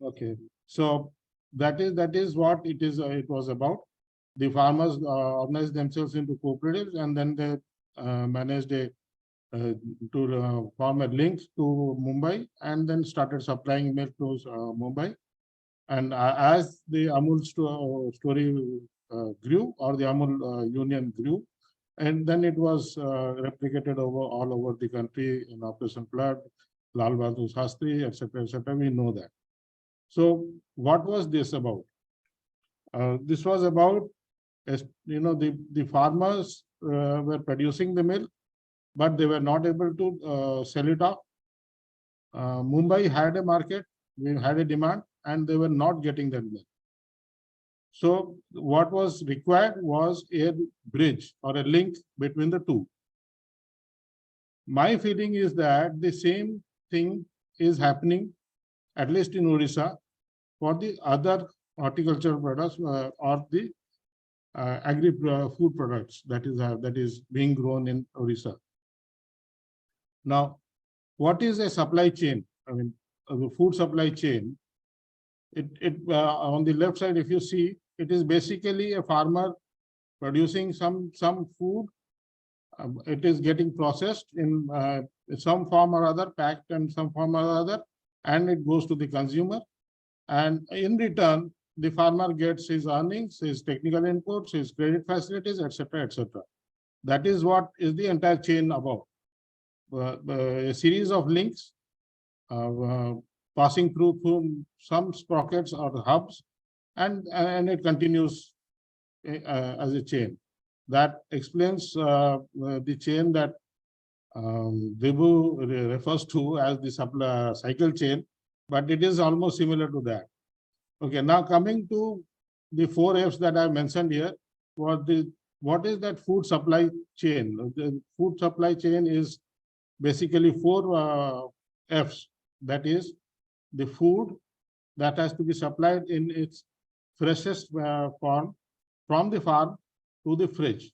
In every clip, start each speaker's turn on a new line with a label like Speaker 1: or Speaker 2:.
Speaker 1: Okay, so that is what it is. It was about. The farmers organized themselves into cooperatives, and then they managed to form a link to Mumbai, and then started supplying milk to Mumbai. And as the Amul story grew, or the Amul union grew, and then it was replicated all over the country in Operation Flood, Lal Bahadur Shastri, etc., etc. We know that. So, what was this about? This was about, the farmers were producing the milk, but they were not able to sell it off. Mumbai had a market, we had a demand, and they were not getting that milk. So what was required was a bridge or a link between the two. My feeling is that the same thing is happening, at least in Odisha, for the other horticultural products or the agri-food products that is being grown in Odisha. Now, what is a supply chain? I mean, the food supply chain. On the left side, if you see, it is basically a farmer producing some food. It is getting processed in some form or other, packed in some form or other, and it goes to the consumer. And in return, the farmer gets his earnings, his technical inputs, his credit facilities, etc., etc. That is what is the entire chain about. A series of links passing through some sprockets or hubs, and it continues as a chain. That explains the chain that Vibhu refers to as the supply cycle chain, but it is almost similar to that. Okay, now coming to the 4 F's that I mentioned here, what is that food supply chain? The food supply chain is basically 4 F's. That is the food that has to be supplied in its freshest form from the farm to the fridge.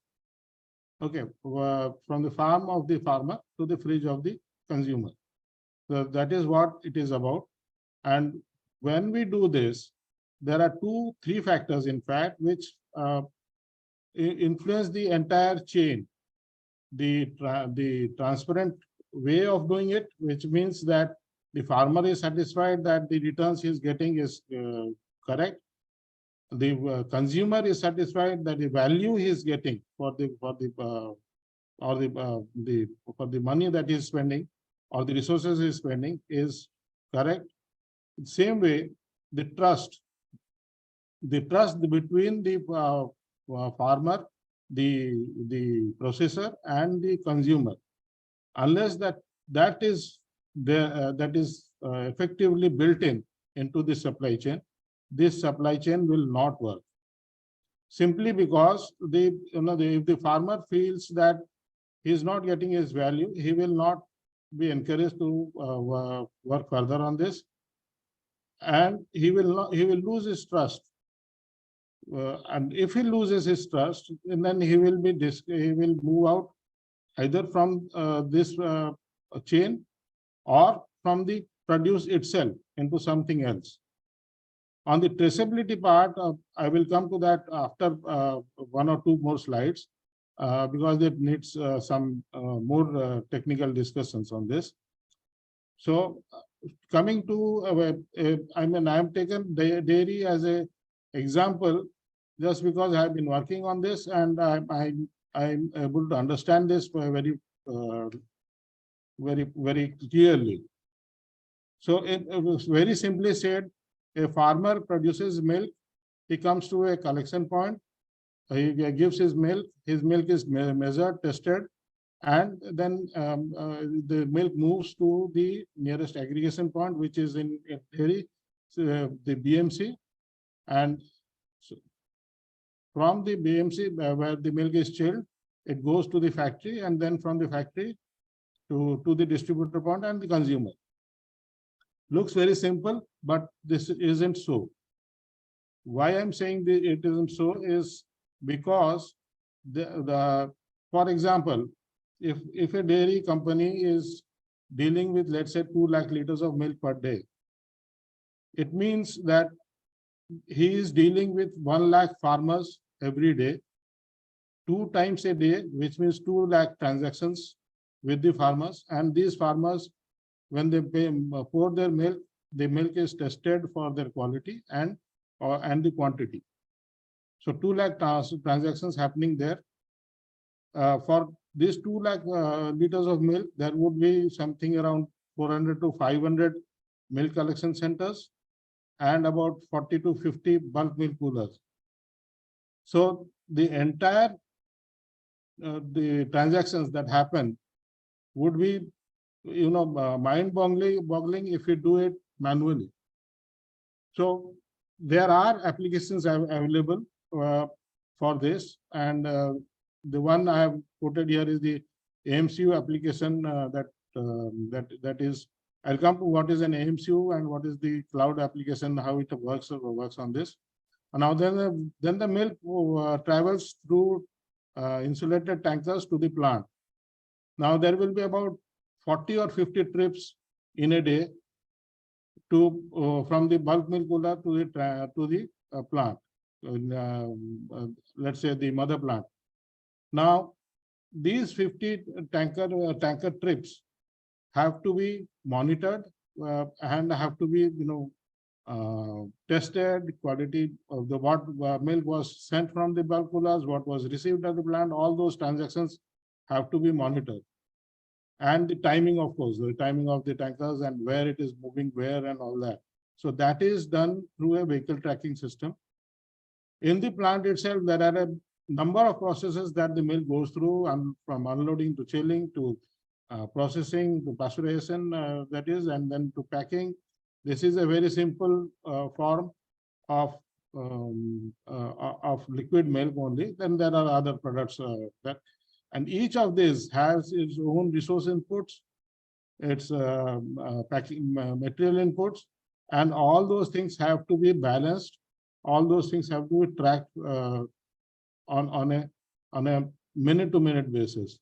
Speaker 1: Okay, from the farm of the farmer to the fridge of the consumer. So that is what it is about. And when we do this, there are 3 factors, in fact, which influence the entire chain. The transparent way of doing it, which means that the farmer is satisfied that the returns he is getting is correct. The consumer is satisfied that the value he is getting for the money that he is spending or the resources he is spending is correct. Same way, the trust between the farmer, the processor, and the consumer, unless that is effectively built into the supply chain, this supply chain will not work. Simply because if the farmer feels that he is not getting his value, he will not be encouraged to work further on this, and he will lose his trust. And if he loses his trust, then he will move out either from this chain or from the produce itself into something else. On the traceability part, I will come to that after 1 or 2 more slides because it needs some more technical discussions on this. So coming to, I have taken dairy as an example just because I have been working on this and I'm able to understand this very clearly. So it was very simply said, a farmer produces milk, he comes to a collection point, he gives his milk is measured, tested, and then the milk moves to the nearest aggregation point, which is in dairy, the BMC, and so from the BMC where the milk is chilled, it goes to the factory, and then from the factory to the distributor point and the consumer. Looks very simple, but this isn't so. Why I'm saying that it isn't so is because for example, if a dairy company is dealing with, let's say, 2 lakh liters of milk per day, It means that he is dealing with 1 lakh farmers every day, 2 times a day, which means 2 lakh transactions with the farmers. And these farmers, when they pour their milk, the milk is tested for their quality and the quantity. So 2 lakh transactions happening there. For these 2 lakh liters of milk, there would be something around 400 to 500 milk collection centers and about 40 to 50 bulk milk coolers. So the entire the transactions that happen would be, mind-boggling if you do it manually. So there are applications available for this, and the one I have quoted here is the AMCU application that is. I'll come to what is an AMCU and what is the cloud application, how it works on this. And now then the milk travels through insulated tankers to the plant. Now there will be about 40 or 50 trips in a day to from the bulk milk cooler to the plant. Let's say the mother plant. Now these 50 tanker trips have to be monitored and have to be tested. Quality of the what milk was sent from the bulk coolers, what was received at the plant, all those transactions have to be monitored. And the timing, of course, the timing of the tankers and where it is moving, where and all that. So that is done through a vehicle tracking system. In the plant itself, there are a number of processes that the milk goes through, and from unloading to chilling to processing to pasteurization, that is, and then to packing. This is a very simple form of liquid milk only. Then there are other products and each of these has its own resource inputs, its packing material inputs, and all those things have to be balanced. All those things have to be tracked on a minute-to-minute basis.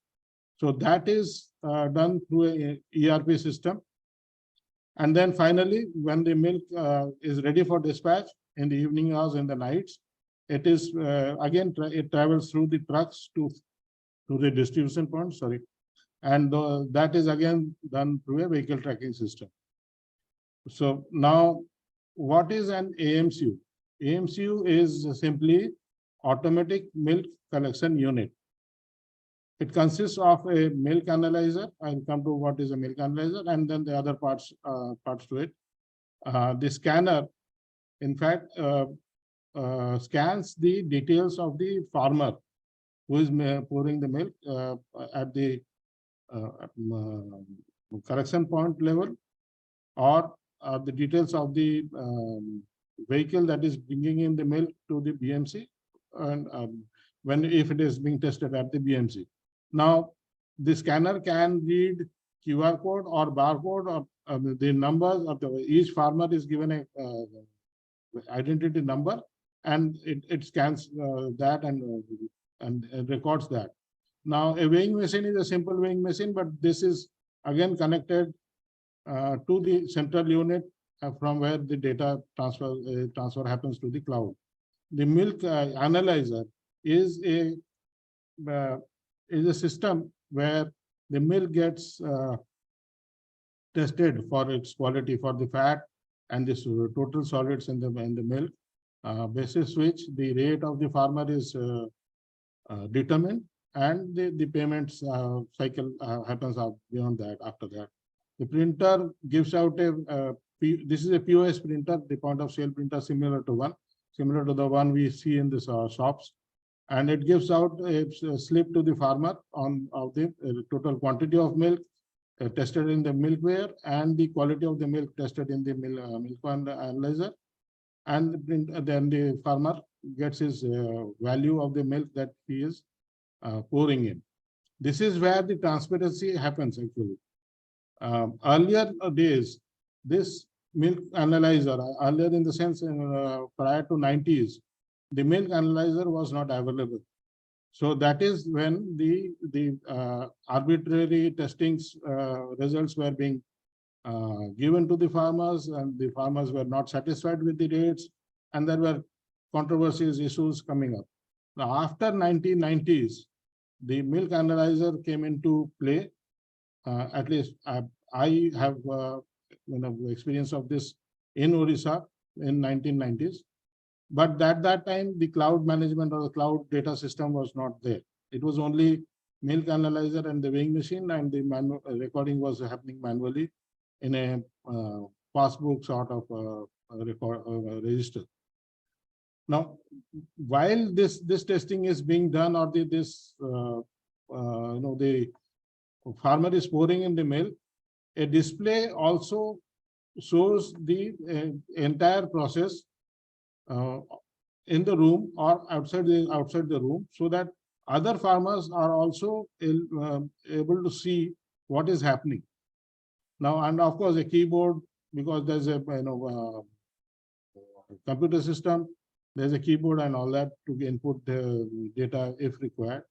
Speaker 1: So that is done through a ERP system. And then finally, when the milk is ready for dispatch in the evening hours, in the nights, it is again it travels through the trucks to the distribution point. Sorry, and that is again done through a vehicle tracking system. So now, what is an AMCU? AMCU is simply automatic milk collection unit. It consists of a milk analyzer. I'll come to what is a milk analyzer, and then the other parts to it. The scanner, in fact, scans the details of the farmer who is pouring the milk at the correction point level, or the details of the vehicle that is bringing in the milk to the BMC, and if it is being tested at the BMC. Now, the scanner can read QR code or barcode, or the numbers of each farmer is given a identity number, and it scans that and records that. Now, a weighing machine is a simple weighing machine, but this is again connected to the central unit from where the data transfer happens to the cloud. The milk analyzer is a system where the milk gets tested for its quality, for the fat and the total solids in the milk, basis which the rate of the farmer is determined, and the payments cycle happens out beyond that. After that, the printer gives out this is a POS printer, the point of sale printer, similar to the one we see in the shops, and it gives out a slip to the farmer of the total quantity of milk tested in the milkware and the quality of the milk tested in the milk analyzer, and then the farmer gets his value of the milk that he is pouring in. This is where the transparency happens actually. Earlier days, this milk analyzer, earlier in the sense prior to 90s, the milk analyzer was not available. So that is when the arbitrary testings results were being given to the farmers, and the farmers were not satisfied with the rates, and there were controversies, issues coming up. Now, after 1990s, the milk analyzer came into play. At least I have experience of this in Odisha in 1990s. But at that time, the cloud management or the cloud data system was not there. It was only milk analyzer and the weighing machine, and the manual recording was happening manually in a passbook sort of register. Now, while this testing is being done, or the farmer is pouring in the milk, a display also shows the entire process in the room or outside the room, so that other farmers are also able to see what is happening. Now, and of course, a keyboard, because there's a computer system, there's a keyboard and all that to input the data if required.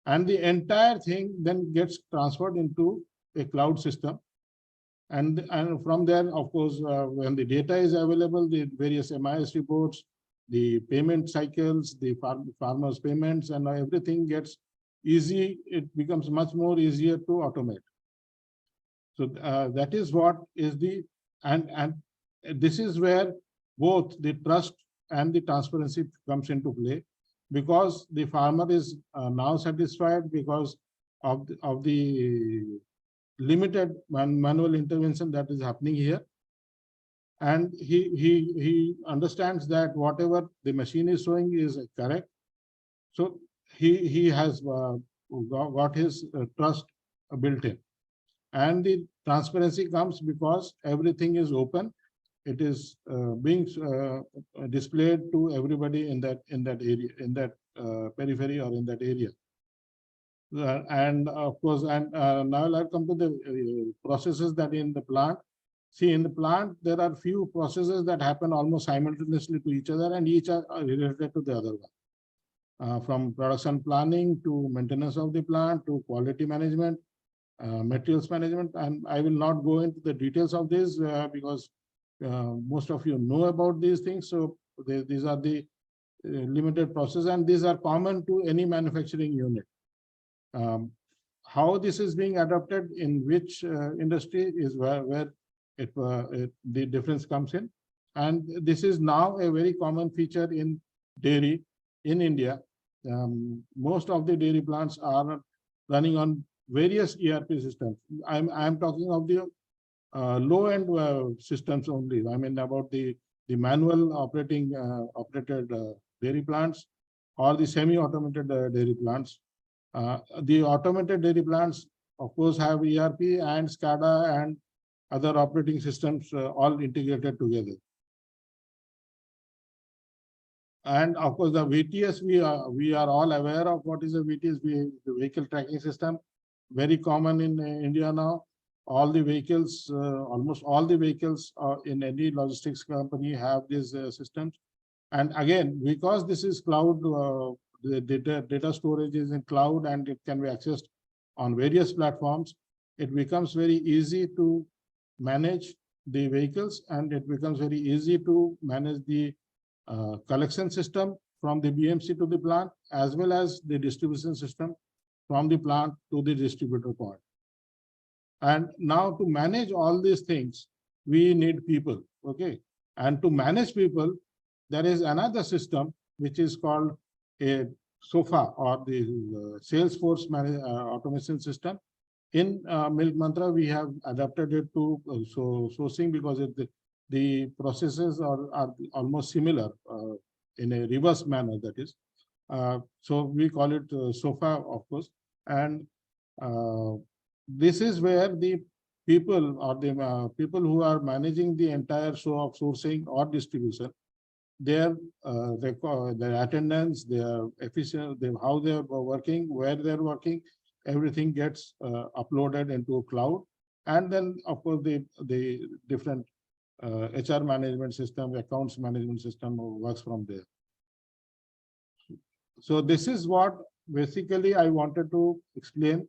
Speaker 1: And the entire thing then gets transferred into a cloud system. And from there, of course, when the data is available, the various MIS reports, the payment cycles, the farmers' payments, and everything gets easy. It becomes much more easier to automate. So that is what is the, and this is where both the trust and the transparency comes into play, because the farmer is now satisfied because of the limited manual intervention that is happening here. And he understands that whatever the machine is showing is correct. So he has got his trust built in. And the transparency comes because everything is open. It is being displayed to everybody in that area, in that periphery or in that area. And of course, and now I'll come to the processes that in the plant. See, in the plant, there are few processes that happen almost simultaneously to each other, and each are related to the other one. From production planning to maintenance of the plant to quality management, materials management. And I will not go into the details of this because most of you know about these things. So these are the limited process, and these are common to any manufacturing unit. How this is being adopted in which industry is where the difference comes in. And this is now a very common feature in dairy in India. Most of the dairy plants are running on various ERP systems. I'm talking of the low-end systems only. I mean about the manual operated dairy plants or the semi-automated dairy plants. The automated dairy plants, of course, have ERP and SCADA and other operating systems all integrated together. And of course, the VTS, we are all aware of what is a VTS, the vehicle tracking system, very common in India now. All the vehicles, almost all the vehicles in any logistics company have these systems. And again, because this is cloud, the data storage is in cloud and it can be accessed on various platforms, it becomes very easy to manage the vehicles, and it becomes very easy to manage the collection system from the BMC to the plant, as well as the distribution system from the plant to the distributor point. And now to manage all these things, we need people, okay? And to manage people, there is another system which is called a SOFA, or the Salesforce automation system. In Milk Mantra, we have adapted it to sourcing because the processes are almost similar in a reverse manner, that is. So we call it SOFA, of course. And this is where the people or the people who are managing the entire show of sourcing or distribution, their attendance, their efficiency, how they are working, where they are working, everything gets uploaded into a cloud. And then, of course, the different HR management system, accounts management system works from there. So this is what basically I wanted to explain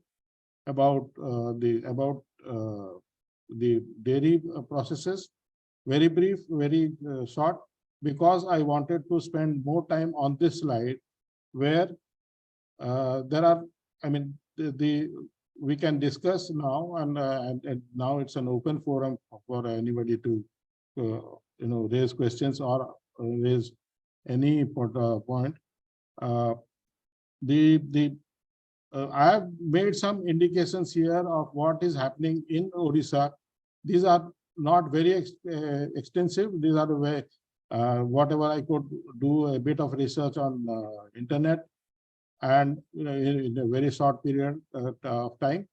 Speaker 1: about the dairy processes. Very brief, very short, because I wanted to spend more time on this slide where there are, I mean, we can discuss now, and now it's an open forum for anybody to, raise questions or raise any point. I have made some indications here of what is happening in Odisha. These are not very extensive. These are the way, whatever I could do a bit of research on internet, and in a very short period of time.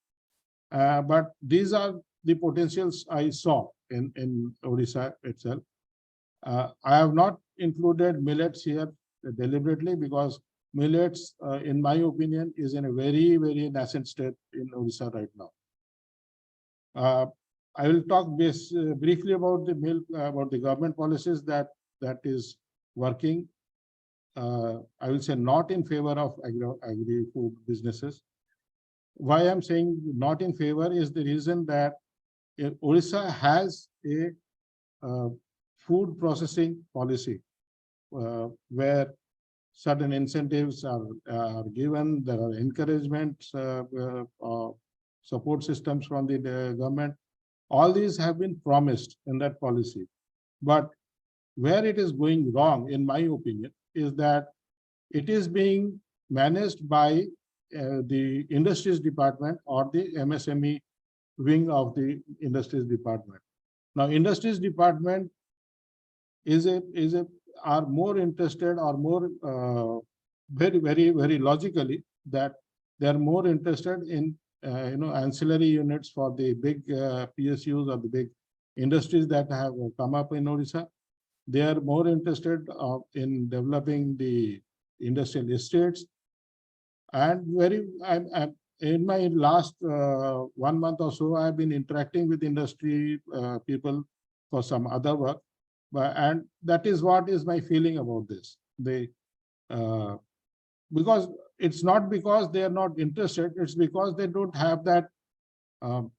Speaker 1: But these are the potentials I saw in Odisha itself. I have not included millets here deliberately because millets, in my opinion, is in a very, very nascent state in Odisha right now. I will talk briefly about the about the government policies that is working. I will say not in favor of agri-food businesses. Why I'm saying not in favor is the reason that Odisha has a food processing policy where certain incentives are given, there are encouragements, support systems from the government. All these have been promised in that policy. But where it is going wrong, in my opinion, is that it is being managed by the Industries Department or the MSME wing of the Industries Department. Now, Industries Department are more interested, or more very logically, that they are more interested in ancillary units for the big PSUs or the big industries that have come up in Odisha. They are more interested in developing the industrial estates. And in my last 1 month or so, I have been interacting with industry people for some other work. And that is what is my feeling about this. Because it's not because they are not interested, it's because they don't have that, how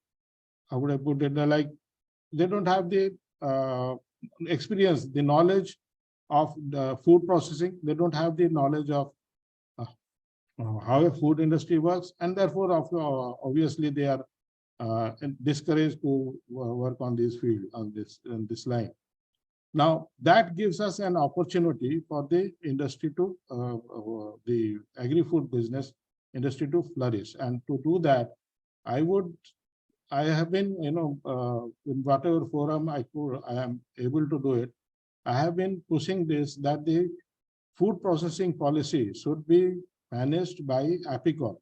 Speaker 1: would I put it, like they don't have the experience, the knowledge of the food processing. They don't have the knowledge of how a food industry works, and therefore, obviously, they are discouraged to work on this field, on this line. Now, that gives us an opportunity for the industry to, the agri-food business industry to flourish. And to do that, I have been, in whatever forum I am able to do it, I have been pushing this, that the food processing policy should be managed by APICOL.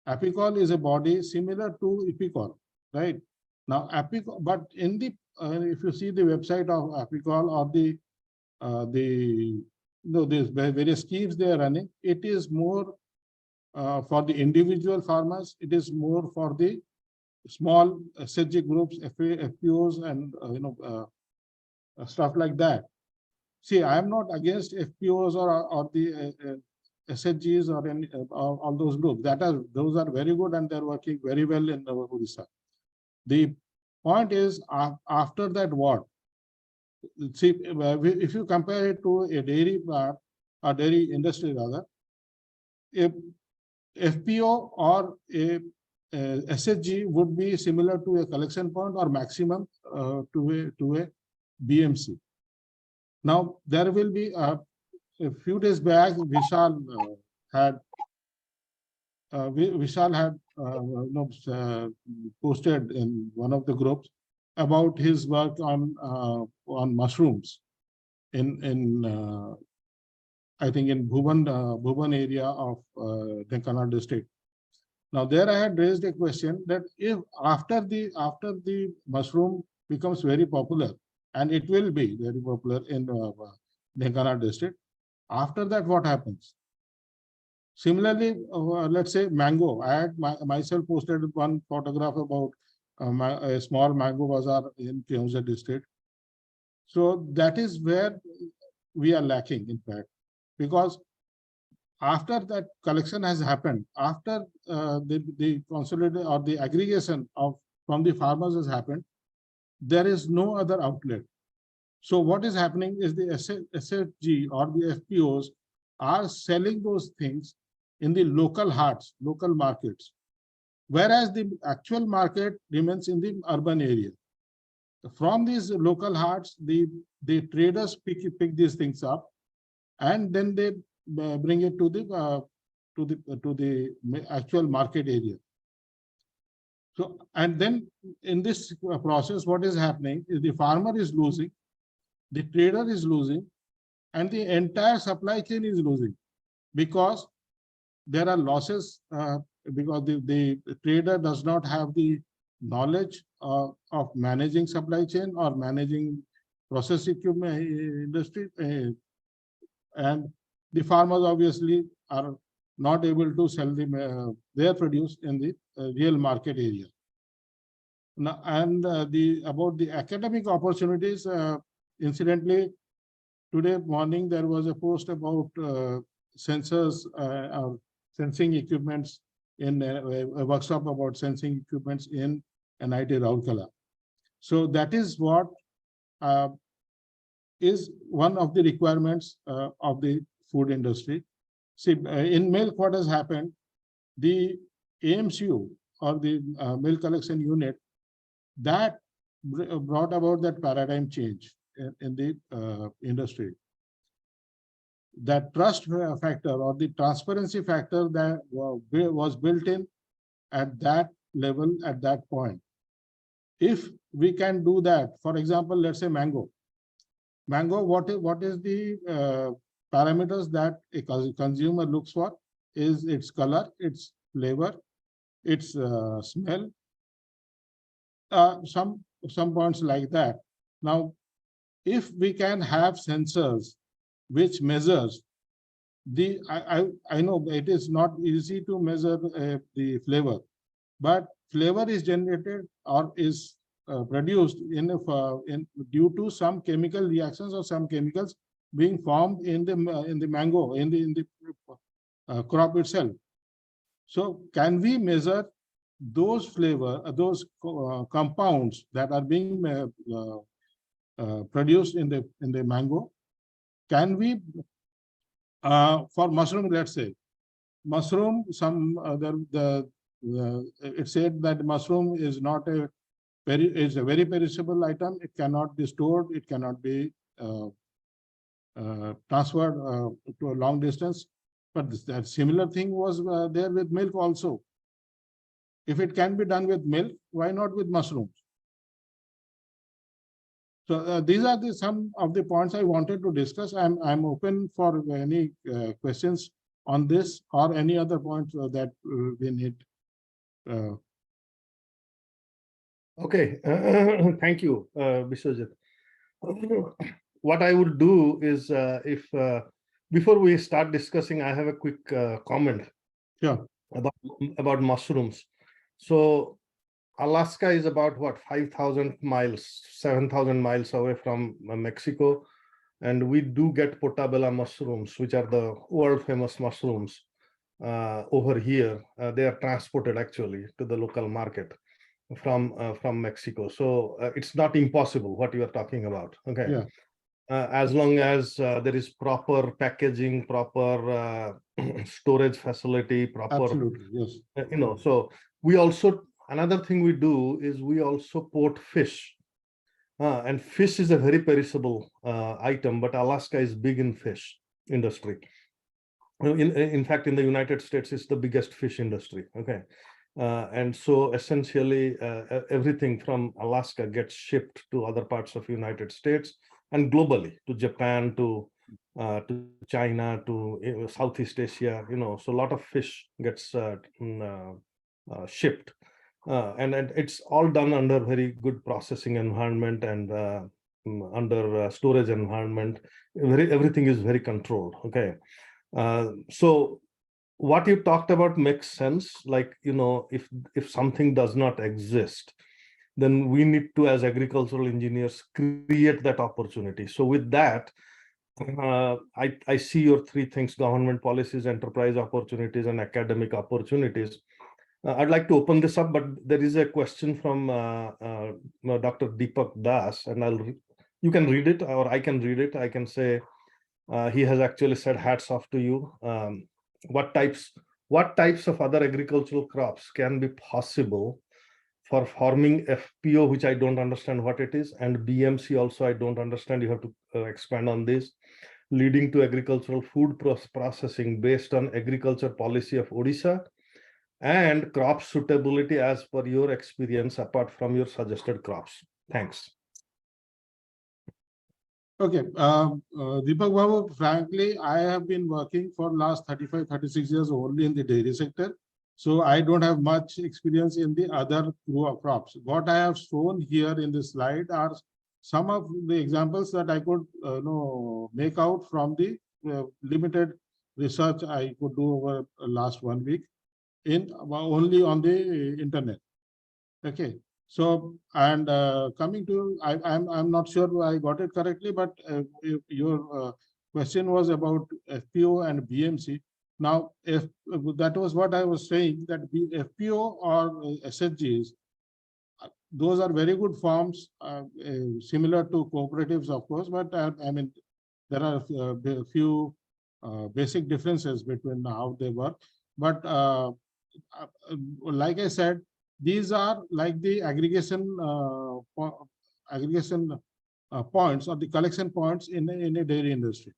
Speaker 1: APICOL is a body similar to EPICOL, right? Now, APICOL, but in the if you see the website of APICOL or these various schemes they are running, it is more for the individual farmers. It is more for the small SHG groups, FPOs, and stuff like that. See, I am not against FPOs or the SHGs or any all those groups. Those are very good and they're working very well in Odisha. The point is, after that, what? See, if you compare it to a dairy plant or dairy industry rather, a FPO or a SHG would be similar to a collection point or maximum to a BMC. Now, there will be a few days back, Vishal had posted in one of the groups about his work on mushrooms in I think in Bhuban area of Dhenkanal district. Now there I had raised a question that if after the mushroom becomes very popular, and it will be very popular in Dhenkanal district, after that what happens? Similarly, let's say mango. I had myself posted one photograph about a small mango bazaar in Keonjhar district. So that is where we are lacking, in fact, because after that collection has happened, after the consolidation or the aggregation of from the farmers has happened. There is no other outlet. So what is happening is the SFG or the FPOs are selling those things in the local hearts, local markets, whereas the actual market remains in the urban area. From these local hearts, the traders pick these things up, and then they bring it to the actual market area. So, and then in this process, what is happening is the farmer is losing, the trader is losing, and the entire supply chain is losing, because there are losses because the trader does not have the knowledge of managing supply chain or managing process equipment industry, and the farmers obviously are not able to sell their produce in the real market area. Now, and about the academic opportunities, incidentally, today morning there was a post about sensors or sensing equipments in a workshop about sensing equipments in IIT Rourkela. So that is what is one of the requirements of the food industry. See, in milk, what has happened, the AMCU or the milk collection unit, that brought about that paradigm change in the industry. That trust factor or the transparency factor that was built in at that level, at that point. If we can do that, for example, let's say mango. Mango, what is the parameters that a consumer looks for? Is its color, its flavor, its smell, some points like that. Now, if we can have sensors which measures the, I know it is not easy to measure the flavor, but flavor is generated or is produced due to some chemical reactions or some chemicals being formed in the mango, in the crop itself. So can we measure those flavor, those compounds that are being produced in the mango? Can we, for mushroom, let's say, mushroom, it said that mushroom is not a very perishable item. It cannot be stored. It cannot be transferred to a long distance. But that similar thing was there with milk also. If it can be done with milk, why not with mushrooms? So these are some of the points I wanted to discuss. I'm open for any questions on this or any other points that we need.
Speaker 2: Okay, thank you, Biswajeet. What I would do is, before we start discussing, I have a quick comment.
Speaker 1: Sure.
Speaker 2: About mushrooms. So Alaska is about what, 5,000 miles, 7,000 miles away from Mexico, and we do get portabella mushrooms, which are the world famous mushrooms over here. They are transported actually to the local market from Mexico. So it's not impossible what you are talking about. Okay.
Speaker 1: Yeah.
Speaker 2: As long as there is proper packaging, proper storage facility, proper.
Speaker 1: Absolutely, yes.
Speaker 2: So we also, another thing we do is we also port fish. And fish is a very perishable item, but Alaska is big in fish industry. In fact, in the United States, it's the biggest fish industry. Okay. And so essentially everything from Alaska gets shipped to other parts of United States and globally, to Japan, to China, to Southeast Asia, so a lot of fish gets shipped. And it's all done under very good processing environment and under storage environment. Everything is very controlled. Okay. So what you talked about makes sense. Like, if something does not exist, then we need to, as agricultural engineers, create that opportunity. So with that, I see your three things: government policies, enterprise opportunities, and academic opportunities. I'd like to open this up, but there is a question from Dr. Deepak Das, and you can read it, or I can read it. I can say he has actually said, hats off to you. What types of other agricultural crops can be possible for forming FPO, which I don't understand what it is, and BMC also I don't understand. You have to expand on this. Leading to agricultural food processing based on agriculture policy of Odisha, and crop suitability as per your experience apart from your suggested crops. Thanks.
Speaker 1: Okay, Deepak Babu, frankly, I have been working for last 35, 36 years only in the dairy sector. So I don't have much experience in the other crops. What I have shown here in this slide are some of the examples that I could make out from the limited research I could do over last 1 week in only on the internet. Okay, so and coming to I'm not sure I got it correctly, but if your question was about FPO and BMC. Now, if that was what I was saying, that FPO or SHGs, those are very good forms, similar to cooperatives, of course, but I mean, there are a few basic differences between how they work. But like I said, these are like the aggregation points or the collection points in a dairy industry,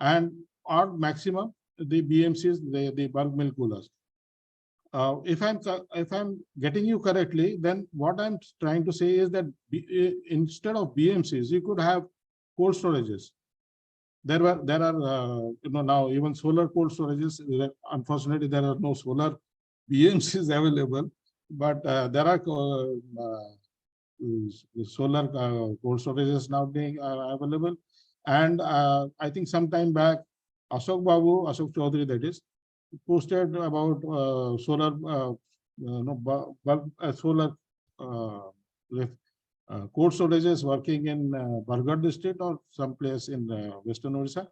Speaker 1: and or maximum the BMCs, the bulk milk coolers. If I'm getting you correctly, then what I'm trying to say is that instead of BMCs, you could have cold storages. There are now even solar cold storages. Unfortunately, there are no solar BMCs available, but there are solar cold storages now being available. And I think sometime back, Ashok Chaudhary, that is, posted about solar solar cold storages working in Bargarh district or someplace in Western Odisha.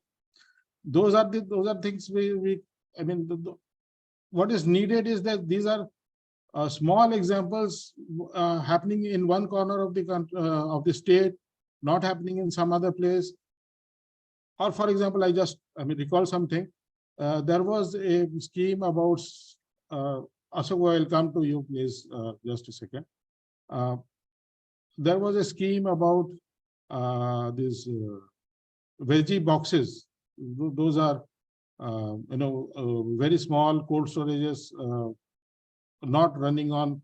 Speaker 1: Those are things I mean, what is needed is that these are small examples happening in one corner of the country, of the state, not happening in some other place. Or, for example, I recall something. There was a scheme about Ashok, I'll come to you, please, just a second. There was a scheme about these veggie boxes. Those are very small cold storages, not running on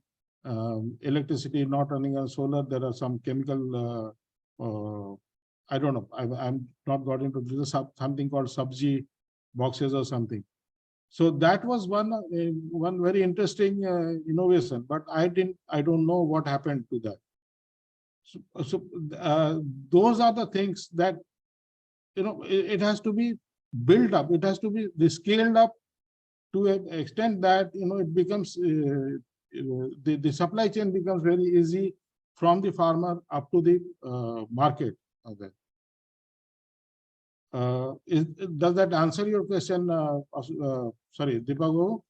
Speaker 1: electricity, not running on solar. There are some chemical, I don't know, I'm not got into this, something called Sabji boxes or something. So that was one very interesting innovation, but I don't know what happened to that. So those are the things that it has to be built up. It has to be scaled up to an extent that it becomes the supply chain becomes very easy from the farmer up to the market. Okay. Does that answer your question? Sorry, Deepak?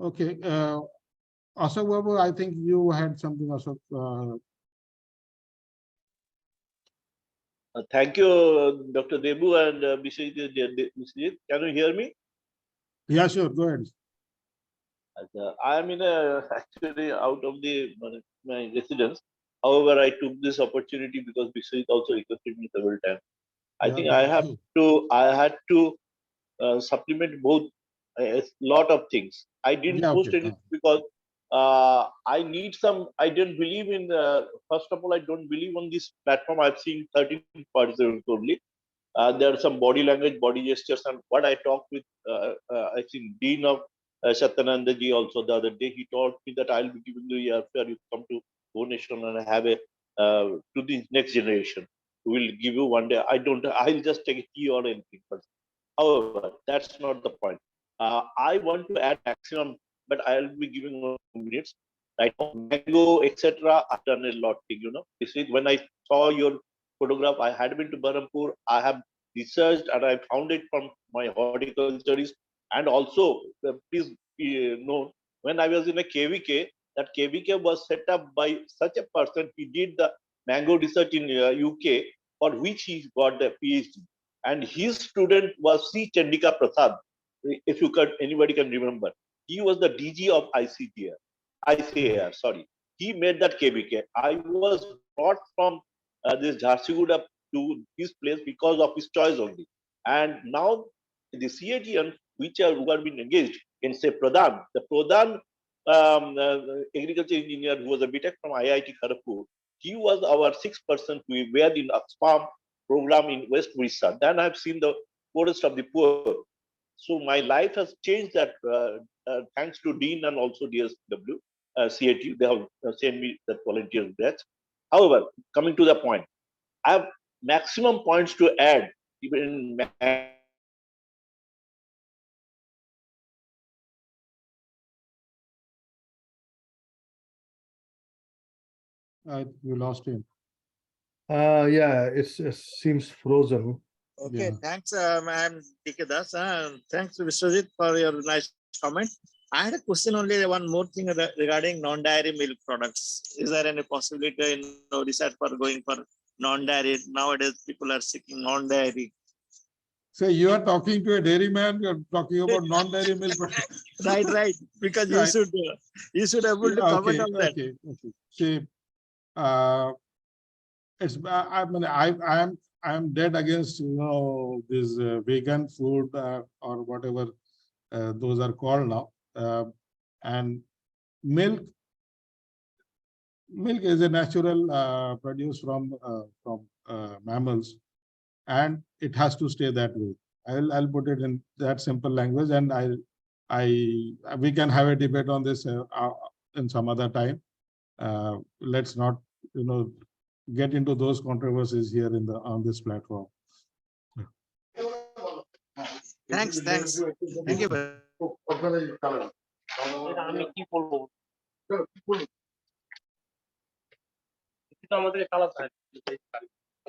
Speaker 1: Okay. Ashok Babu, I think you had something, Ashok.
Speaker 3: Thank you, Dr. Debu and Biswajeet. Can you hear me?
Speaker 1: Yeah, sure. Go ahead.
Speaker 3: I am actually out of my residence. However, I took this opportunity because Biswajeet also requested me several times. I think I had to supplement both a lot of things. I didn't post anything because I need some. I don't believe in first of all, I don't believe on this platform. I've seen 13 participants only. There are some body language, body gestures, and what I talked with, I think, Dean of Satyananda ji also the other day. He told me that I'll be giving you after you come to donation and have a to the next generation. We'll give you one day. I'll just take a tea or anything. But however, that's not the point. I want to add maximum, but I'll be giving 2 minutes. Right now, mango, etc. I've done a lot thing, you know. This is when I saw your photograph, I had been to Berhampur. I have researched and I found it from my horticulturist. And also, please know, when I was in a KVK, that KVK was set up by such a person. He did the mango research in UK, for which he got the PhD. And his student was C. Chandika Prasad, if you can, anybody can remember. He was the DG of ICAR, sorry. He made that KVK. I was brought from this Jharsuguda to his place because of his choice only. And now the CATN, which are who have been engaged, can say Pradhan, the Pradhan agriculture engineer who was a BTech from IIT Kharagpur, he was our sixth person who were in a farm program in West Odisha. Then I've seen the poorest of the poor. So my life has changed that thanks to Dean and also DSW, CAT. They have sent me that volunteer batch. However, coming to the point, I have maximum points to add. Even in
Speaker 1: We lost him.
Speaker 2: Yeah, it seems frozen.
Speaker 4: Okay,
Speaker 1: Yeah.
Speaker 4: thanks, ma'am DK Das. Thanks, Biswajeet, for your nice comment. I had a question only, one more thing regarding non-dairy milk products. Is there any possibility in research for going for non-dairy? Nowadays, people are seeking non-dairy.
Speaker 1: So you are talking to a dairyman, you are talking about non-dairy milk.
Speaker 4: Right. Because
Speaker 1: Right.
Speaker 4: you should able to comment on that.
Speaker 1: Okay. See, it's I am dead against this vegan food or whatever those are called now. And milk is a natural produce from mammals, and it has to stay that way. I'll put it in that simple language, and we can have a debate on this in some other time. Let's not get into those controversies here on this platform.
Speaker 4: Thanks. Thank you.
Speaker 1: Deepak,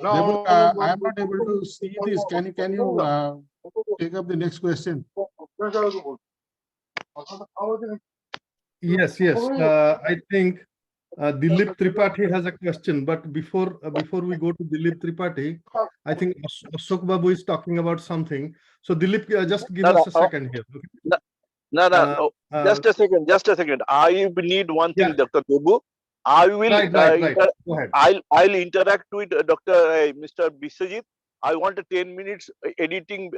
Speaker 1: I am not able to see this. Can you take up the next question?
Speaker 2: Yes. I think Dilip Tripathi has a question, but before we go to Dilip Tripathi, I think Ashok Babu is talking about something. So Dilip, just give us a second here. Okay?
Speaker 3: No. Just a second. I need one thing,
Speaker 2: Yeah.
Speaker 3: Dr. Debu. I will
Speaker 2: Right. Go ahead.
Speaker 3: I'll interact with Mr. Biswajeet. I want a 10 minutes editing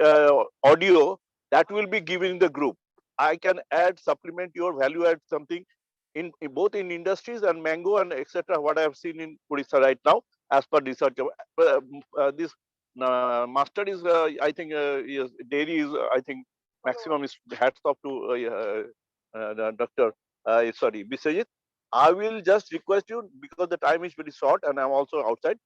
Speaker 3: audio that will be given in the group. I can supplement your value add something in both in industries and mango and etc. What I have seen in Odisha right now, as per research. This master is I think yes, dairy is I think maximum is hats off to Dr. Biswajeet. I will just request you, because the time is very short and I'm also outside.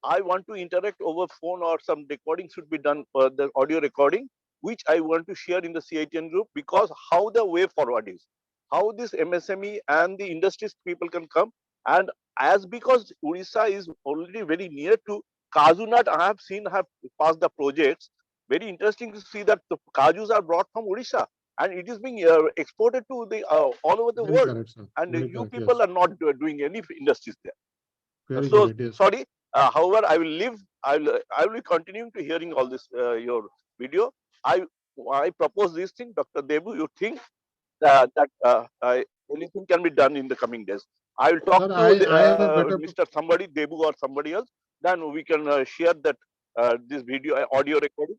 Speaker 3: I want to interact over phone, or some recording should be done for the audio recording, which I want to share in the CITN group, because how the way forward is, how this MSME and the industries people can come. And as because Odisha is already very near to Kaju nut, I have passed the projects. Very interesting to see that the Kajus are brought from Odisha and it is being exported to the all over the
Speaker 1: Very
Speaker 3: world.
Speaker 1: correct, sir.
Speaker 3: And
Speaker 1: Very
Speaker 3: you
Speaker 1: correct,
Speaker 3: people
Speaker 1: yes.
Speaker 3: are not doing any industries there.
Speaker 1: Very
Speaker 3: So
Speaker 1: correct, yes.
Speaker 3: sorry. However, I will leave. I will be continuing to hearing all this your video. I propose this thing, Dr. Debu. You think that anything can be done in the coming days? I will talk
Speaker 1: Sir,
Speaker 3: to
Speaker 1: I have a better
Speaker 3: Mr. somebody, Debu or somebody else. Then we can share that this video audio recording.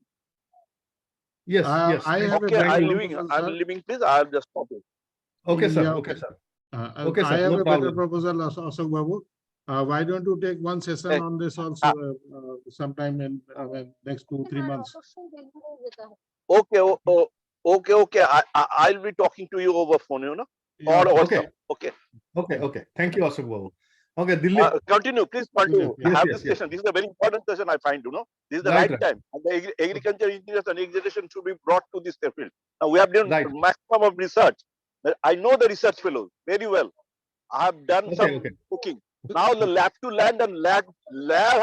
Speaker 2: Yes.
Speaker 1: I have a
Speaker 3: Okay,
Speaker 1: better
Speaker 3: I'm
Speaker 1: proposal,
Speaker 3: I'm
Speaker 1: sir.
Speaker 3: leaving. Please, I'll just stop it.
Speaker 2: Okay, sir.
Speaker 1: Yeah,
Speaker 2: Okay, sir.
Speaker 1: Okay,
Speaker 2: sir.
Speaker 1: I have
Speaker 2: No
Speaker 1: a better
Speaker 2: problem.
Speaker 1: proposal, Ashok Babu. Why don't you take one session
Speaker 3: Hey.
Speaker 1: on this also sometime in next 2-3 months?
Speaker 3: Okay. I'll be talking to you over phone,
Speaker 1: Yeah,
Speaker 3: or
Speaker 1: okay.
Speaker 3: WhatsApp.
Speaker 2: Okay. Thank you, Ashok Babu. Okay, Dilip.
Speaker 3: Continue, please continue.
Speaker 1: Yes,
Speaker 3: Have
Speaker 2: yes,
Speaker 3: this
Speaker 2: yes.
Speaker 3: session. This is a very important session, I find. This is the
Speaker 2: Right.
Speaker 3: right time. And the agriculture engineers and execution should be brought to this field. Now we have done
Speaker 2: Right.
Speaker 3: maximum of research. I know the research fellows very well.
Speaker 5: I have done
Speaker 2: Okay,
Speaker 5: some
Speaker 2: okay.
Speaker 5: cooking. Now the lab to land and lab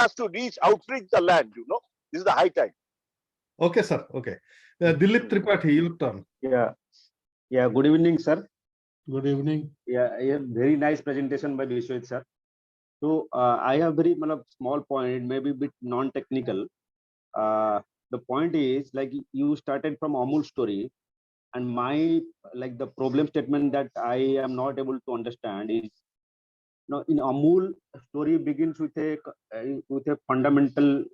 Speaker 5: has to outreach the land, you know. This is the high time.
Speaker 2: Okay, sir. Okay. Dilip Tripathi, your turn.
Speaker 6: Yeah, yeah. Good evening, sir.
Speaker 1: Good evening.
Speaker 6: Yeah, a very nice presentation by Biswajeet sir. So I have very small point, maybe a bit non-technical. The point is like you started from Amul story, and my the problem statement that I am not able to understand is, in Amul story begins with a fundamental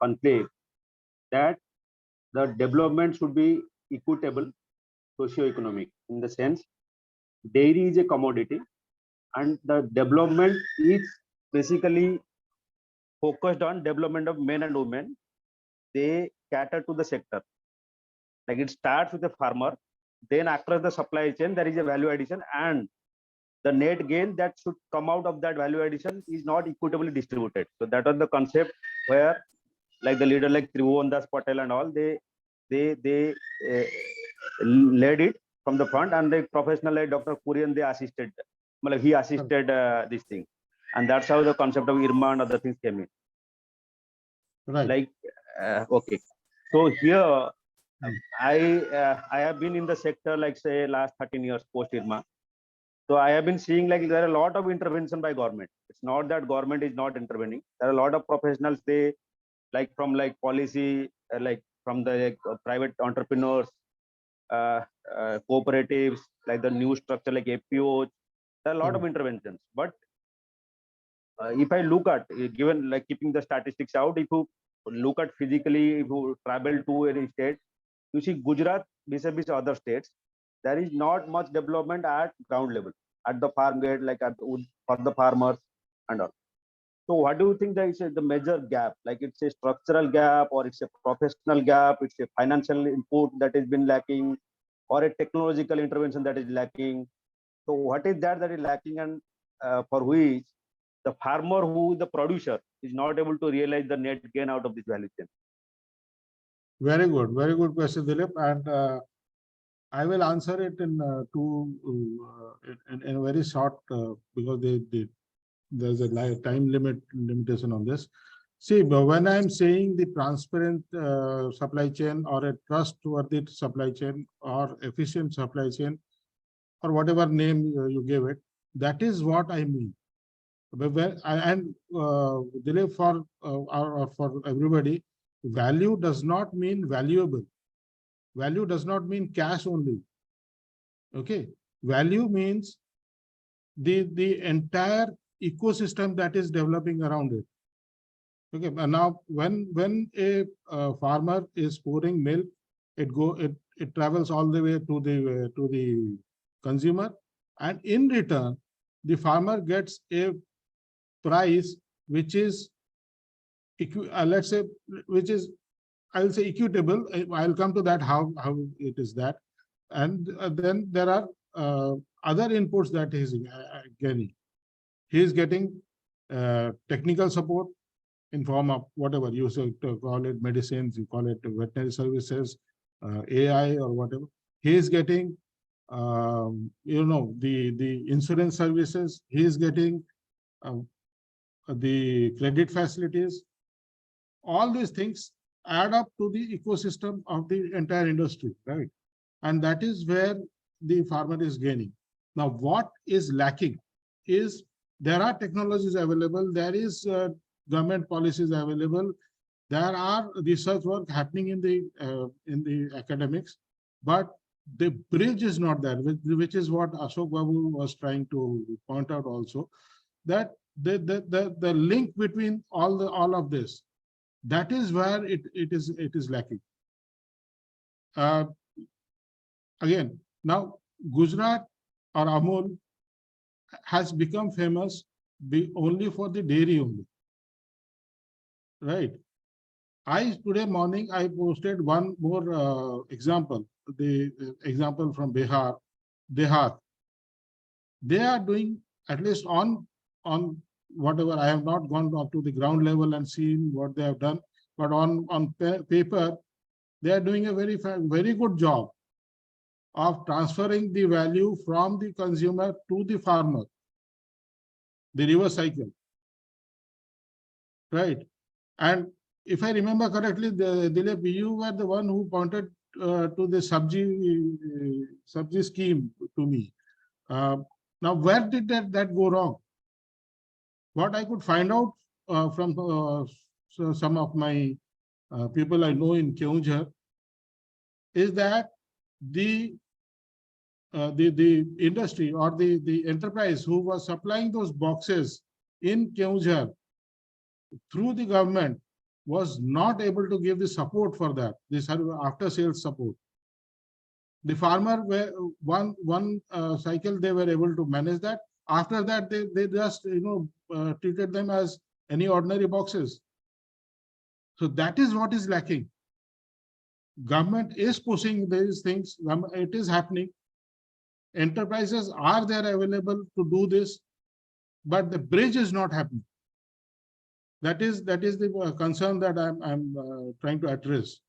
Speaker 6: conflict that the development should be equitable, socio-economic, in the sense dairy is a commodity and the development is basically focused on development of men and women. They cater to the sector. Like it starts with a farmer, then across the supply chain, there is a value addition, and the net gain that should come out of that value addition is not equitably distributed. So that was the concept where like the leader like Tribhuvan Das Patel and all, they led it from the front, and the professional like Dr. Kurian, they assisted. He assisted this thing. And that's how the concept of IRMA and other things came in.
Speaker 1: Right.
Speaker 6: Like, okay. So here, I have been in the sector like say last 13 years post IRMA. So I have been seeing like there are a lot of intervention by government. It's not that government is not intervening. There are a lot of professionals, they like from like policy, like from the private entrepreneurs, cooperatives, like the new structure like APOs. There are a lot of interventions. But if I look at, given like keeping the statistics out, if you look at physically, if you travel to any state, you see Gujarat vis-a-vis other states, there is not much development at ground level, at the farm gate, like for the farmers and all. So what do you think that is the major gap? Like it's a structural gap, or it's a professional gap, it's a financial input that has been lacking, or a technological intervention that is lacking? So what is that is lacking, and for which the farmer, who is the producer, is not able to realize the net gain out of this value chain?
Speaker 1: Very good question, Dilip. And I will answer it in in a very short because there's a time limitation on this. See, but when I'm saying the transparent supply chain, or a trustworthy supply chain, or efficient supply chain, or whatever name you gave it, that is what I mean. And Dilip, for everybody, value does not mean valuable. Value does not mean cash only. Okay, value means the entire ecosystem that is developing around it. Okay, and now when a farmer is pouring milk, it travels all the way to the consumer, and in return, the farmer gets a price which is let's say, which is, I will say, equitable. I'll come to that how it is that, and then there are other inputs that he's getting. He is getting technical support in form of whatever you call it, medicines, you call it veterinary services, AI or whatever. He is getting, the insurance services. He is getting the credit facilities. All these things add up to the ecosystem of the entire industry, right? And that is where the farmer is gaining. Now, what is lacking is there are technologies available, there is government policies available, there are research work happening in the academics, but the bridge is not there, which is what Ashok Babu was trying to point out also, that the link between all of this, that is where it is lacking. Again, now Gujarat or Amul has become famous only for the dairy only, right? Today morning I posted one more example, the example from Bihar. They are doing, at least on whatever, I have not gone up to the ground level and seen what they have done, but on paper, they are doing a very good job of transferring the value from the consumer to the farmer. the reverse cycle, right? And if I remember correctly, Dilip, you were the one who pointed to the subsidy scheme to me. Now, where did that go wrong? What I could find out from some of my people I know in Keonjhar is that the industry or the enterprise who was supplying those boxes in Keonjhar through the government was not able to give the support for that, this after sales support. The farmer were one cycle they were able to manage that. After that, they just treated them as any ordinary boxes. So that is what is lacking. Government is pushing these things. It is happening. Enterprises are there available to do this, but the bridge is not happening. That is the concern that I'm trying to address.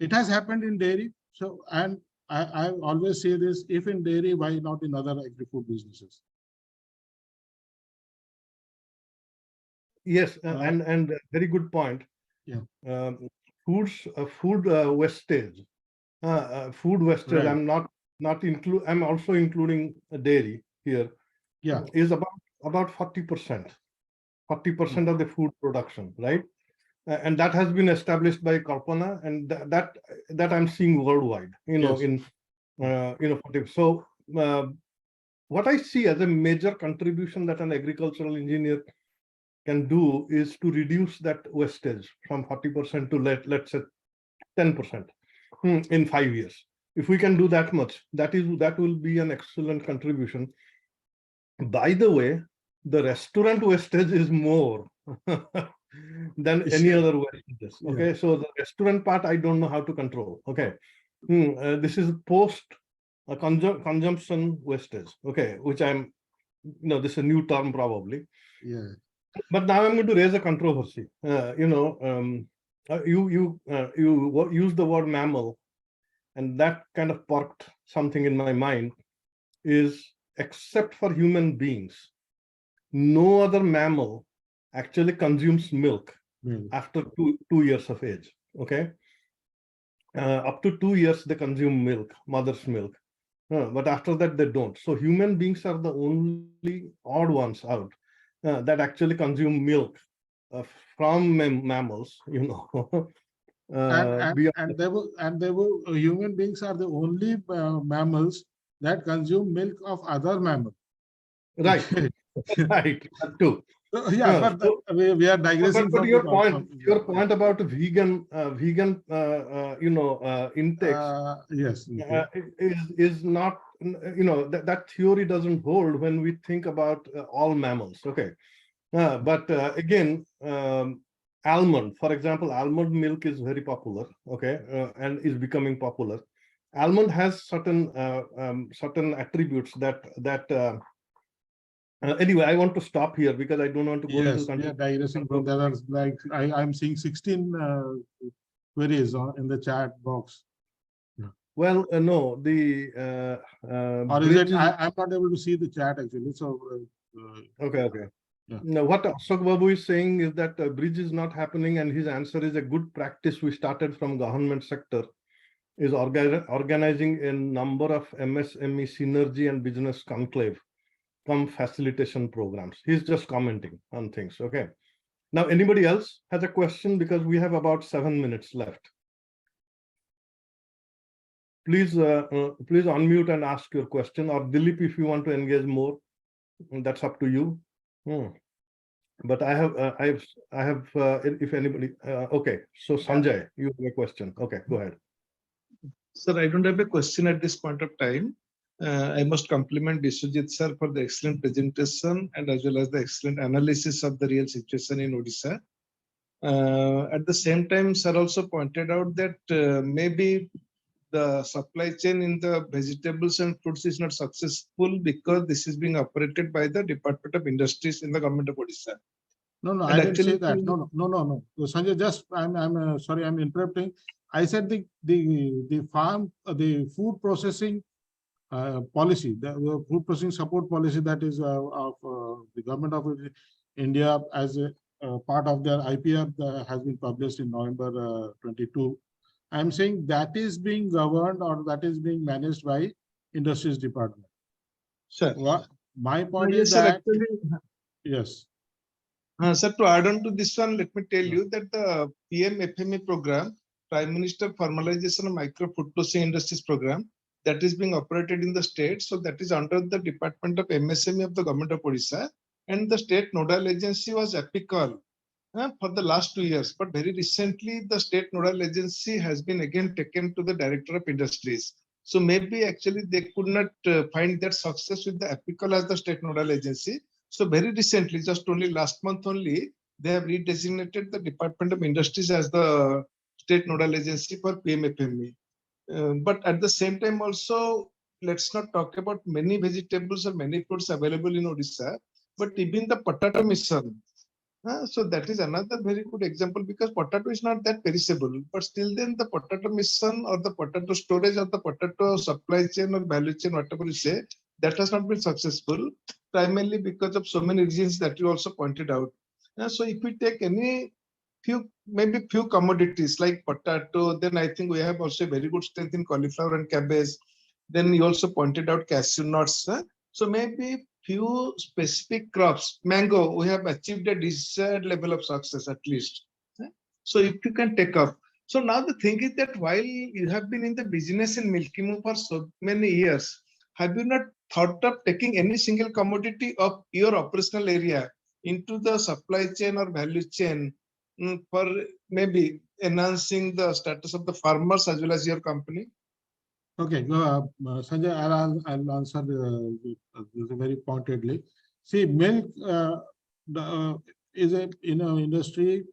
Speaker 1: It has happened in dairy. So, and I always say this: if in dairy, why not in other agri-food businesses?
Speaker 2: Yes, and very good point.
Speaker 1: Yeah.
Speaker 2: Food wastage. Food wastage.
Speaker 1: Right.
Speaker 2: I'm also including dairy here.
Speaker 1: Yeah.
Speaker 2: Is about 40%. 40% of the food production, right? And that has been established by Kalpana, and that I'm seeing worldwide.
Speaker 1: Yes.
Speaker 2: So what I see as a major contribution that an agricultural engineer can do is to reduce that wastage from 40% to let's say 10% in 5 years. If we can do that much, that will be an excellent contribution. By the way, the restaurant wastage is more than any other wastages. Okay, yeah. So the restaurant part I don't know how to control. Okay, this is post consumption wastage. Okay, which this is a new term probably.
Speaker 1: Yeah.
Speaker 2: But now I'm going to raise a controversy. You use the word mammal, and that kind of sparked something in my mind. Is except for human beings, no other mammal actually consumes milk after two years of age. Okay, up to 2 years they consume milk, mother's milk, but after that they don't. So human beings are the only odd ones out that actually consume milk from mammals.
Speaker 1: Human beings are the only mammals that consume milk of other mammals.
Speaker 2: Right, right, too.
Speaker 1: So, yeah, we are digressing.
Speaker 2: But your point about vegan intakes,
Speaker 1: yes,
Speaker 2: is not, that theory doesn't hold when we think about all mammals. Okay, but again, almond, for example, almond milk is very popular. Okay, and is becoming popular. Almond has certain attributes that. Anyway, I want to stop here because I don't want to go into country.
Speaker 1: Yeah, digressing from there. Like I'm seeing 16 queries in the chat box.
Speaker 2: Well, no, the
Speaker 1: or is it? I'm not able to see the chat actually. So
Speaker 2: okay. Yeah. Now, what Ashok Babu is saying is that bridge is not happening, and his answer is a good practice we started from government sector is organizing a number of MSME synergy and business conclave. Facilitation programs. He's just commenting on things. Okay. Now, anybody else has a question, because we have about 7 minutes left. Please unmute and ask your question, or Dilip, if you want to engage more, that's up to you. But I have. If anybody. Okay. So Sanjay, you have a question. Okay, go ahead.
Speaker 7: Sir, I don't have a question at this point of time. I must compliment Biswajeet sir for the excellent presentation and as well as the excellent analysis of the real situation in Odisha. At the same time, sir also pointed out that maybe the supply chain in the vegetables and fruits is not successful because this is being operated by the Department of Industries in the government of Odisha.
Speaker 1: No, I didn't say that. No. Sanjay, just I'm sorry, I'm interrupting. I said the food processing policy, the food processing support policy that is of the government of India as a part of their IPR has been published in November 22. I'm saying that is being governed or that is being managed by Industries Department.
Speaker 7: Sir.
Speaker 1: My point
Speaker 7: Yes,
Speaker 1: is
Speaker 7: sir,
Speaker 1: that
Speaker 7: actually,
Speaker 1: yes.
Speaker 7: Sir, to add on to this one, let me tell you that the PM FME program, Prime Minister Formalization of Micro Food Processing Industries program, that is being operated in the state. So that is under the Department of MSME of the Government of Odisha, and the state nodal agency was APICAL for the last 2 years. But very recently, the state nodal agency has been again taken to the Director of Industries. So maybe actually they could not find that success with the APICAL as the state nodal agency. So very recently, just only last month only, they have redesignated the Department of Industries as the state nodal agency for PMFME. But at the same time also, let's not talk about many vegetables or many fruits available in Odisha, but even the potato mission. So that is another very good example, because potato is not that perishable, but still then the potato mission or the potato storage or the potato supply chain or value chain, whatever you say, that has not been successful, primarily because of so many reasons that you also pointed out. So if we take any maybe few commodities like potato, then I think we have also a very good strength in cauliflower and cabbage. Then you also pointed out cashew nuts. So maybe few specific crops, mango, we have achieved a desired level of success at least. So if you can take up. So now the thing is that while you have been in the business in milking for so many years, have you not thought of taking any single commodity of your operational area into the supply chain or value chain for maybe enhancing the status of the farmers as well as your company?
Speaker 1: Okay, Sanjay, I'll answer very pointedly. See, milk is a industry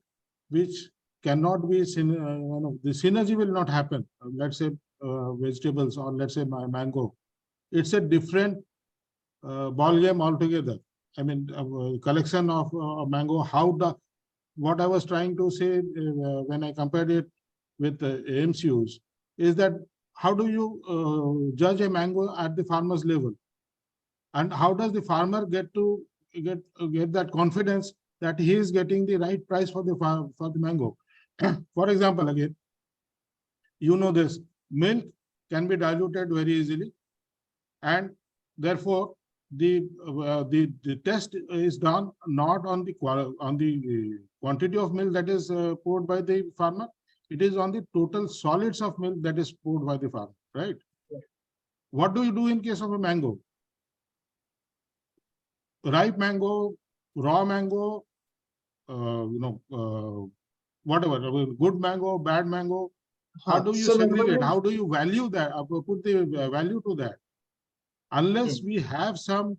Speaker 1: which cannot be the synergy will not happen. Let's say vegetables or let's say mango. It's a different ball game altogether. I mean, collection of mango. What I was trying to say when I compared it with AMCUs is that how do you judge a mango at the farmer's level, and how does the farmer get that confidence that he is getting the right price for the mango? For example, again, this milk can be diluted very easily, and therefore the test is done not on the quantity of milk that is poured by the farmer. It is on the total solids of milk that is poured by the farmer, right? What do you do in case of a mango? Ripe mango, raw mango, whatever, good mango, bad mango. How do you segregate? How do you value that? Put the value to that? Unless we have some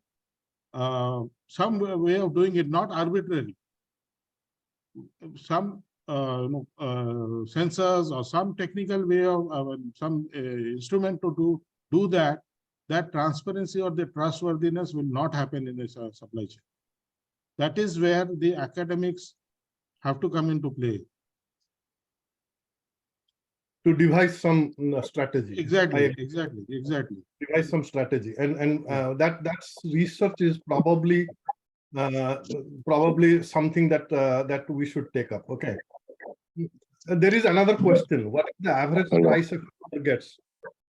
Speaker 1: way of doing it, not arbitrary. Some sensors or some technical way of some instrument to do that transparency or the trustworthiness will not happen in the supply chain. That is where the academics have to come into play.
Speaker 2: To devise some strategy.
Speaker 1: Exactly.
Speaker 2: Devise some strategy, and that's research is probably something that we should take up. Okay. There is another question. What is the average price a farmer gets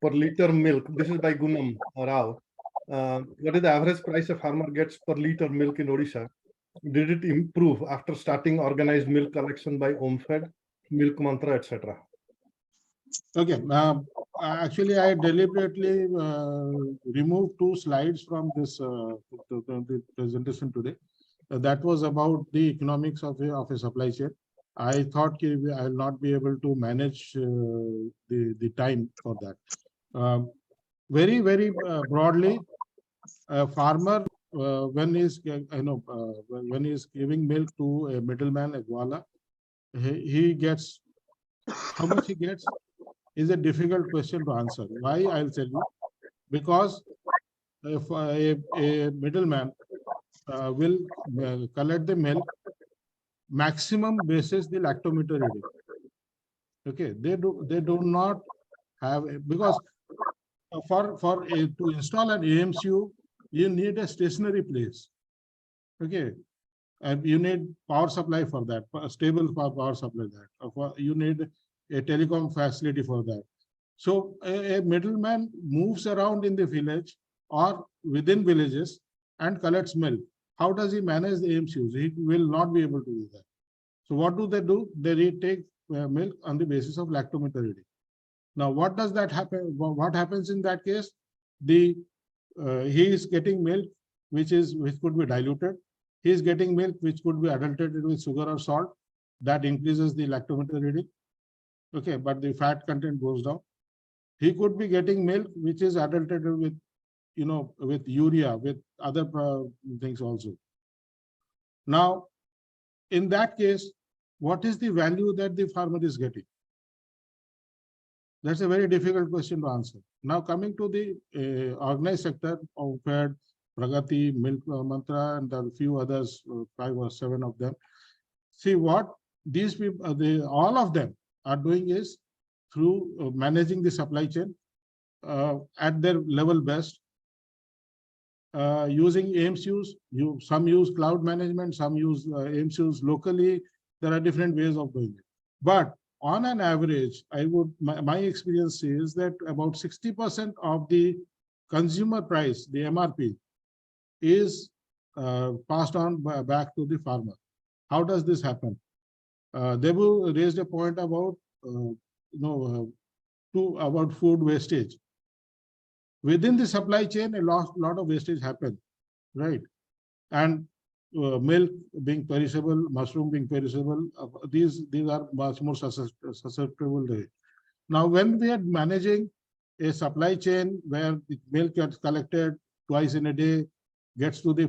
Speaker 2: per liter milk? This is by Gunam Rao. What is the average price a farmer gets per liter milk in Odisha? Did it improve after starting organized milk collection by OMFED, Milk Mantra, etc.?
Speaker 1: Okay. Actually, I deliberately removed 2 slides from this the presentation today. That was about the economics of a supply chain. I thought I will not be able to manage the time for that. Very broadly, a farmer when he's when he's giving milk to a middleman, a gwala, he gets how much he gets is a difficult question to answer. Why? I'll tell you. Because if a middleman will collect the milk, maximum basis the lactometer reading. Okay, they do not have, because to install an AMCU, you need a stationary place. Okay, and you need power supply for that, a stable power supply that. You need a telecom facility for that. So a middleman moves around in the village or within villages and collects milk. How does he manage the AMCUs? He will not be able to do that. So what do? They take milk on the basis of lactometer reading. Now, what does that happen? What happens in that case? He is getting milk which could be diluted. He is getting milk which could be adulterated with sugar or salt. That increases the lactometer reading. Okay, but the fat content goes down. He could be getting milk which is adulterated with, with urea, with other things also. Now, in that case, what is the value that the farmer is getting? That's a very difficult question to answer. Now, coming to the organized sector, OMFED, Pragati, Milk Mantra, and a few others, 5 or 7 of them. See, what these people, all of them are doing is through managing the supply chain at their level best, using AMCUs. Some use cloud management, some use AMCUs locally. There are different ways of doing it. But on an average, my experience is that about 60% of the consumer price, the MRP, is passed on back to the farmer. How does this happen? Debu raised a point about about food wastage. Within the supply chain, a lot of wastage happens, right? And milk being perishable, mushroom being perishable, these are much more susceptible to it. Now, when we are managing a supply chain where the milk gets collected twice in a day, gets to the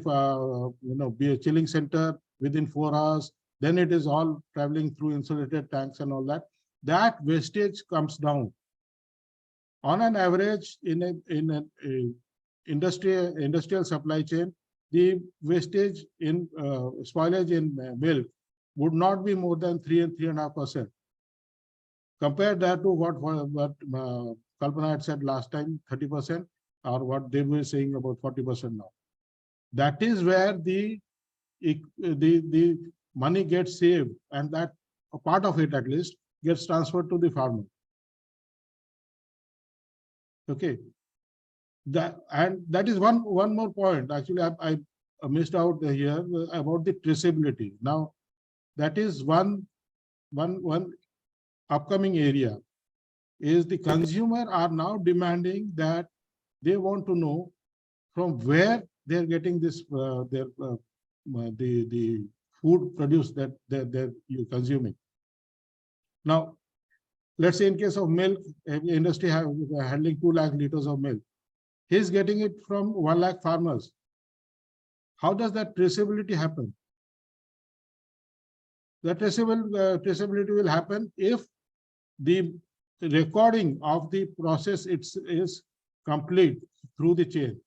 Speaker 1: be a chilling center within 4 hours, then it is all traveling through insulated tanks and all that. That wastage comes down. On an average, in an industrial supply chain, the wastage in spoilage in milk would not be more than 3 and 3.5%. Compare that to what Kalpana had said last time, 30%, or what they were saying about 40% now. That is where the money gets saved, and that a part of it at least gets transferred to the farmer. Okay, that is one more point. Actually, I missed out here about the traceability. Now, that is one upcoming area. Is the consumer are now demanding that they want to know from where they are getting this the food produced that they're consuming. Now, let's say in case of milk, industry handling 2 lakh liters of milk. He's getting it from 1 lakh farmers. How does that traceability happen? The traceability will happen if the recording of the process is complete through the chain.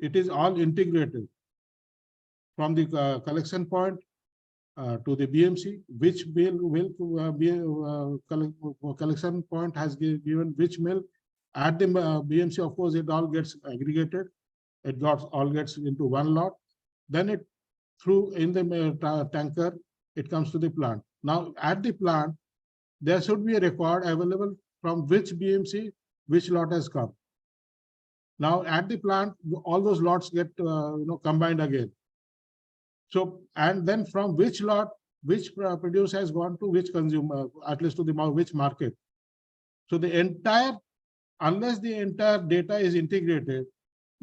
Speaker 1: It is all integrated from the collection point to the BMC, which collection point has given which milk. At the BMC, of course, it all gets aggregated. It all gets into one lot. Then it through in the tanker, it comes to the plant. Now, at the plant, there should be a record available from which BMC, which lot has come. Now, at the plant, all those lots get combined again. So, and then from which lot, which produce has gone to which consumer, at least to the which market. So the entire, unless the entire data is integrated,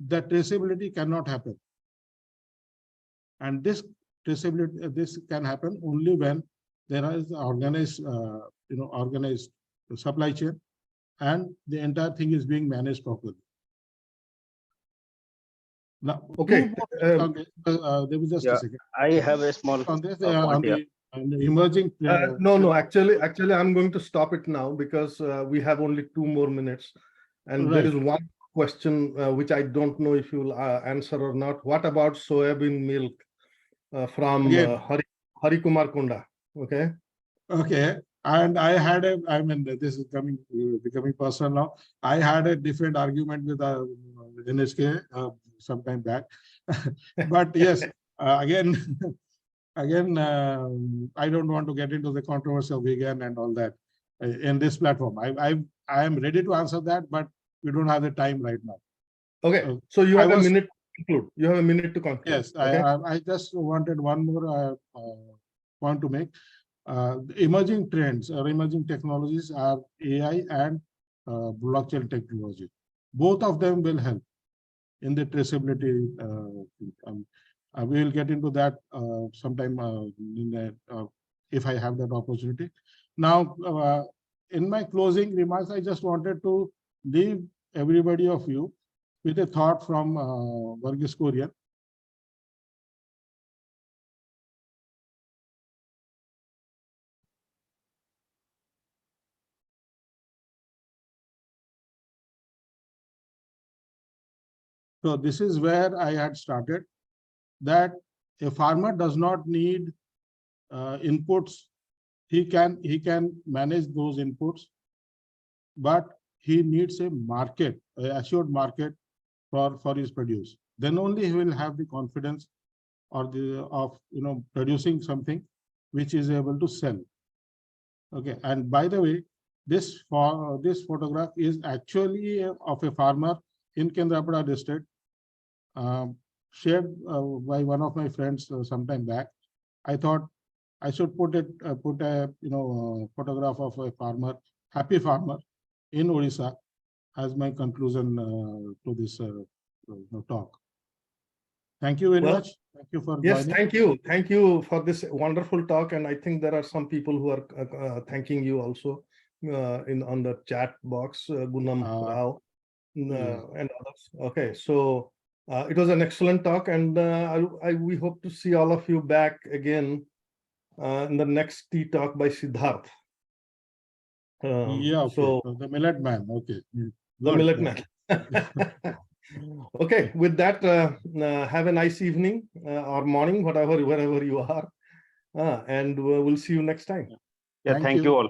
Speaker 1: the traceability cannot happen. And this traceability, this can happen only when there is organized, organized supply chain, and the entire thing is being managed properly. Now,
Speaker 2: okay.
Speaker 1: There was just a second.
Speaker 6: I have a small
Speaker 1: On this,
Speaker 6: point here.
Speaker 1: on the emerging.
Speaker 2: No. Actually, I'm going to stop it now because we have only 2 more minutes, and
Speaker 1: Right.
Speaker 2: there is one question which I don't know if you will answer or not. What about soybean milk from Hari Kumar Kunda? Okay.
Speaker 1: Okay. And I had I mean, this is becoming personal now. I had a different argument with NSK some time back. But yes, again, again, I don't want to get into the controversy of vegan and all that in this platform. I am ready to answer that, but we don't have the time right now.
Speaker 2: Okay, so you
Speaker 1: I
Speaker 2: have a
Speaker 1: was-
Speaker 2: minute to conclude. You have a minute to conclude.
Speaker 1: Yes,
Speaker 2: Okay.
Speaker 1: I just wanted one more point to make. The emerging trends or emerging technologies are AI and blockchain technology. Both of them will help in the traceability. We will get into that sometime if I have that opportunity. Now, in my closing remarks, I just wanted to leave everybody of you with a thought from Varghese Kurian. So this is where I had started, that a farmer does not need inputs. He can manage those inputs, but he needs a market, an assured market for his produce. Then only he will have the confidence or of producing something which is able to sell. Okay, and by the way, this photograph is actually of a farmer in Kendrapada district, shared by one of my friends some time back. I thought I should put a photograph of a farmer, happy farmer in Odisha, as my conclusion to this talk. Thank you very much. Thank you for
Speaker 2: Yes,
Speaker 1: joining.
Speaker 2: thank you. Thank you for this wonderful talk. And I think there are some people who are thanking you also on the chat box, Gunam Rao and others. Okay, so it was an excellent talk, and we hope to see all of you back again in the next tea talk by Siddharth.
Speaker 1: Yeah, okay.
Speaker 2: So
Speaker 1: The Millet Man. Okay.
Speaker 2: the
Speaker 1: Good.
Speaker 2: Millet Man. Okay, with that, have a nice evening or morning, wherever you are, and we'll see you next time.
Speaker 6: Yeah, thank you all.